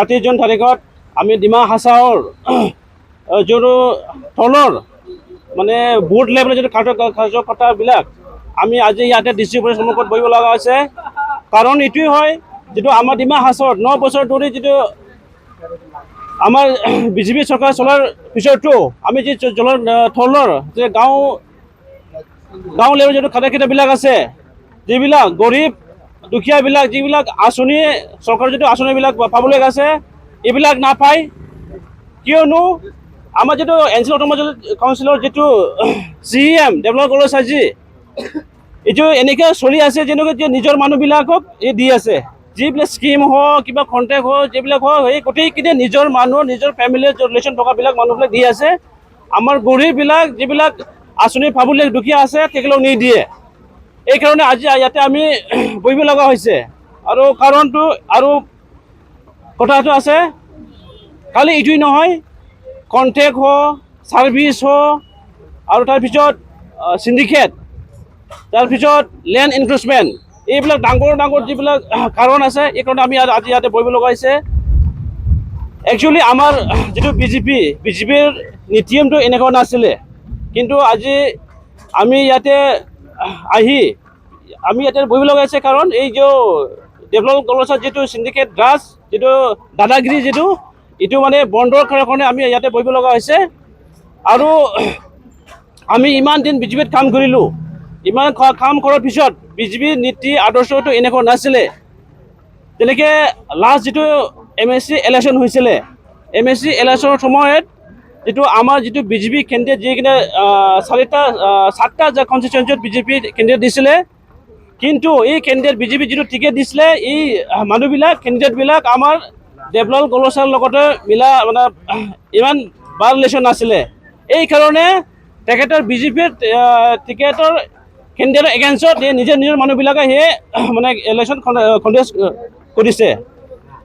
30 June তাৰিখত আমি ডিমা হাছাওৰ যোনটো তলৰ মানে বুথ লেভেলৰ যিটো কাৰ্যকৰ্তাবিলাক আমি আজি ইয়াতে ডিচি অফিচৰ সন্মুখত বহিব লগা হৈছে। কাৰণ এইটোৱেই হয়, যিটো আমাৰ ডিমা হাছাওত 9 বছৰ ধৰি যিটো আমাৰ বিজেপি চৰকাৰ চলাৰ পিছতো আমি যি জলৰ থলৰ যে গাঁও লেভেলৰ যিটো খাদ্যবিলাক আছে, যিবিলাক গৰীব দুখীয়াবিলাক যিবিলাক আঁচনি চৰকাৰৰ যিটো আঁচনিবিলাক পাবলৈ আছে, এইবিলাক নাপায়। কিয়নো আমাৰ যিটো এনচিল অট'নমাছ কাউন্সিলৰ যিটো CEM ডেভেলপ কলেজ এইটো এনেকৈ চলি আছে, যেনেকৈ নিজৰ মানুহবিলাকক এই দি আছে। যিবিলাক স্কিম হওক কিবা কণ্টেক্ট হওক যিবিলাক হওক সেই গোটেইখিনি নিজৰ মানুহ নিজৰ ফেমিলিৰ ৰিলেশ্যন থকাবিলাক মানুহবিলাক দি আছে। আমাৰ গৰীববিলাক যিবিলাক আঁচনি পাবলৈ দুখীয়া আছে তেখেতক নিদিয়ে। এইকাৰণে আজি ইয়াতে আমি বহিব লগা হৈছে। আৰু কাৰণটো আৰু কথাটো আছে, খালি এইটোৱেই নহয়, কণ্টেক্ট হওক ছাৰ্ভিচ হওক আৰু তাৰপিছত চিণ্ডিকেট, তাৰপিছত লেণ্ড এনক্ৰচমেণ্ট, এইবিলাক ডাঙৰ ডাঙৰ যিবিলাক কাৰণ আছে, এইকাৰণে আমি আজি ইয়াতে বহিব লগা হৈছে। একচুৱেলি আমাৰ যিটো বিজেপিৰ নীতি-নিয়মটো এনেকুৱা নাছিলে, কিন্তু আজি আমি ইয়াতে আহি আমি ইয়াতে বহিব লগা হৈছে। কাৰণ এই যে ডেভেলপ কলেজৰ যিটো চিণ্ডিকেট ৰাজ, যিটো দাদাগিৰি যিটো এইটো মানে বন্ধৰ কাৰণে আমি ইয়াতে বহিব লগা হৈছে। আৰু আমি ইমান দিন বিজেপিত কাম কৰিলোঁ, ইমান কাম কৰাৰ পিছত বিজেপিৰ নীতি আদৰ্শটো এনেকুৱা নাছিলে। তেনেকৈ লাষ্ট যিটো MSC ইলেকশ্যন হৈছিলে, MSC ইলেকশ্যনৰ সময়ত যিটো আমাৰ যিটো বিজেপি কেণ্ডিডেট যিকেইটা 7টা কনষ্টিটুৱেঞ্চিত বিজেপি কেণ্ডিডেট দিছিলে, কিন্তু এই কেণ্ডিডেট বিজেপি যিটো টিকেট দিছিলে, এই মানুহবিলাক কেণ্ডিডেটবিলাক আমাৰ ডেভেলপ কলেজৰ লগতে মিলা মানে ইমান ভাল ৰিলেশ্যন নাছিলে। এইকাৰণে তেখেতৰ বিজেপিৰ টিকেটৰ কেণ্ডিডেটৰ এগেইনষ্টত নিজৰ মানুহবিলাকে সেই মানে ইলেকশ্যন কণ্টেষ্ট কৰিছে,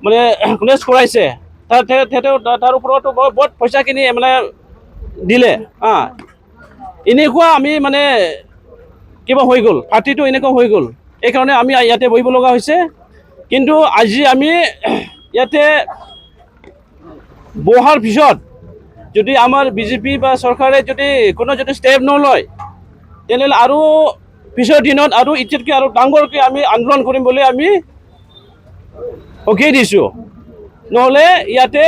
মানে কণ্টেষ্ট কৰাইছে। তাৰ ওপৰতো বহুত পইচাখিনি মানে দিলে। এনেকুৱা আমি মানে কিবা হৈ গ'ল, পাৰ্টিটো এনেকুৱা হৈ গ'ল। এইকাৰণে আমি ইয়াতে বহিব লগা হৈছে। কিন্তু আজি আমি ইয়াতে বহাৰ পিছত যদি আমাৰ বিজেপি বা চৰকাৰে যদি কোনো ষ্টেপ নলয়, তেনেহ'লে আৰু পিছৰ দিনত আৰু ইটোতকৈ আৰু ডাঙৰকৈ আমি আন্দোলন কৰিম বুলি আমি সকীয়াই দিছোঁ। নহ'লে ইয়াতে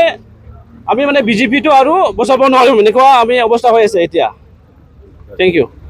আমি মানে বিজেপিটো আৰু বচাব নোৱাৰিম, এনেকুৱা আমি অৱস্থা হৈ আছে এতিয়া। Thank U.